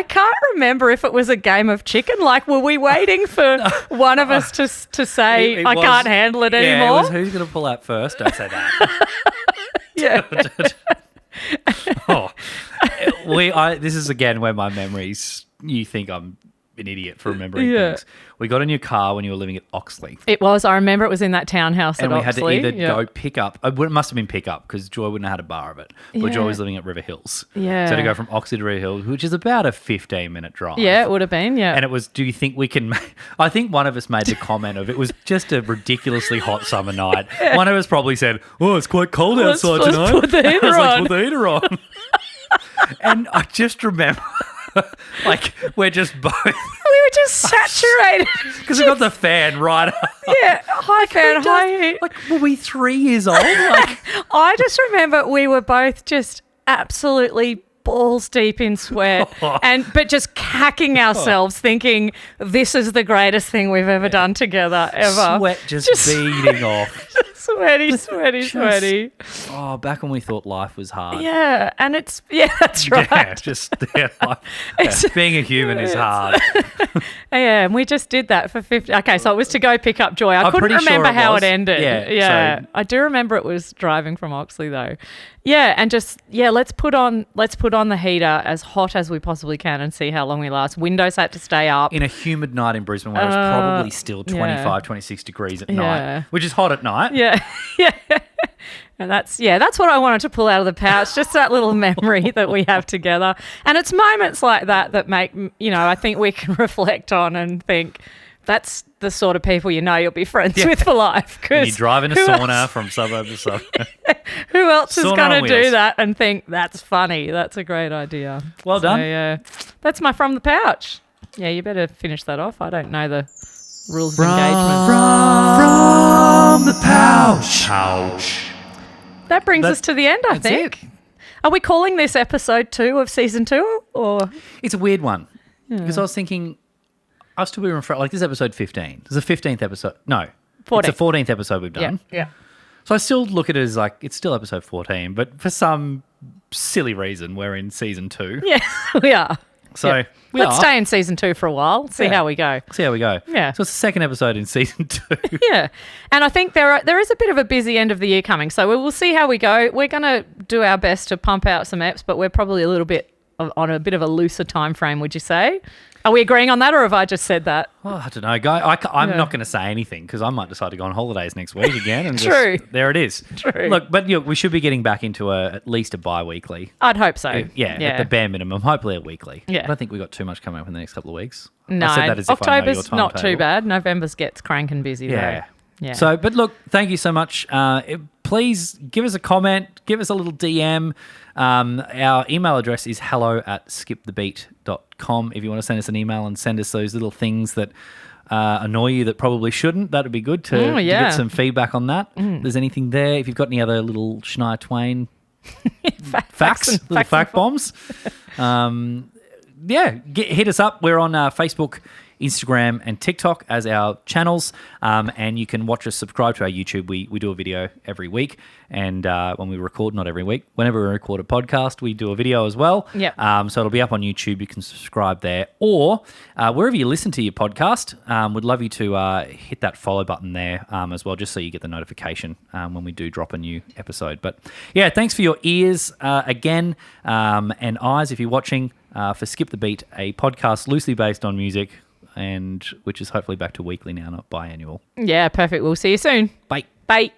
can't remember if it was a game of chicken. Like, were we waiting for one of us to say, I can't handle it anymore? Yeah, it was who's going to pull out first? Don't say that. Yeah. This is again where my memories, you think I'm an idiot for remembering Yeah. things. We got in your car when you were living at Oxley. It was. I remember it was in that townhouse And at we had Oxley. to either go pick up. It must have been pick up because Joy wouldn't have had a bar of it. But Joy Yeah. was living at River Hills. Yeah. So to go from Oxley to River Hills, which is about a 15-minute drive. Yeah, it would have been. Yeah. And it was, do you think we can... I think one of us made the comment of it was just a ridiculously hot summer night. One of us probably said, oh, it's quite cold outside let's tonight. put the heater I was like, on. put the heater on. And I just remember... Like, we're just both... We were just saturated. Because we got the fan right up. Yeah, high fan, high heat. Like, were we 3 years old? Like, I just remember we were both just absolutely balls deep in sweat but just cacking ourselves thinking this is the greatest thing we've ever done together ever. Sweat just beating off. Sweaty. Oh, back when we thought life was hard. Yeah, and that's right. Being a human is hard. Yeah, and we just did that for 50. Okay, so it was to go pick up Joy. I couldn't remember how it ended. Yeah. So, I do remember it was driving from Oxley though. Yeah, and let's put on the heater as hot as we possibly can and see how long we last. Windows had to stay up. In a humid night in Brisbane where it's probably still 25, 26 degrees at night, which is hot at night. Yeah. And that's what I wanted to pull out of the pouch, just that little memory that we have together. And it's moments like that make, I think we can reflect on and think that's the sort of people you'll be friends with for life. And you drive in a sauna from suburb to suburb. Who else is Sauna going on to do wheels. that and think that's funny? That's a great idea. Well done. Yeah, that's my from the pouch. Yeah, you better finish that off. I don't know the rules of engagement. From the pouch. That brings us to the end, I think. It. Are we calling this episode 2 of season 2 or? It's a weird one because I was thinking, I was still be referring, like this is episode 15. It's the 15th episode. No, 14th. It's the 14th episode we've done. Yeah. So I still look at it as like, it's still episode 14, but for some silly reason, we're in season 2. Yeah, we are. So let's stay in season 2 for a while, see how we go. Yeah. So it's the second episode in season 2. Yeah. And I think there is a bit of a busy end of the year coming, so we will see how we go. We're going to do our best to pump out some eps, but we're probably a little bit on a bit of a looser time frame, would you say? Are we agreeing on that, or have I just said that? Oh, I don't know, Guy. I'm not going to say anything because I might decide to go on holidays next week again. And True. There it is. True. Look, but we should be getting back into at least a bi-weekly. I'd hope so. At the bare minimum, hopefully a weekly. Yeah. I don't think we've got too much coming up in the next couple of weeks. No, I said that as if I know your October's not too timetable. bad. November's gets cranking busy though. Yeah. So, but look, thank you so much. Please give us a comment, give us a little DM. Our email address is hello@skipthebeat.com. If you want to send us an email and send us those little things that annoy you that probably shouldn't, that would be good to get some feedback on that. If there's anything there, if you've got any other little Shania Twain facts, little fact bombs, hit us up. We're on Facebook, Instagram and TikTok as our channels, and you can watch us, subscribe to our YouTube. We do a video every week, and when we record, not every week, whenever we record a podcast, we do a video as well. Yep. So it'll be up on YouTube. You can subscribe there, or wherever you listen to your podcast. We'd love you to hit that follow button there as well, just so you get the notification when we do drop a new episode. But yeah, thanks for your ears again and eyes if you're watching for Skip the Beat, a podcast loosely based on music, and which is hopefully back to weekly now, not biannual. Yeah, perfect. We'll see you soon. Bye. Bye.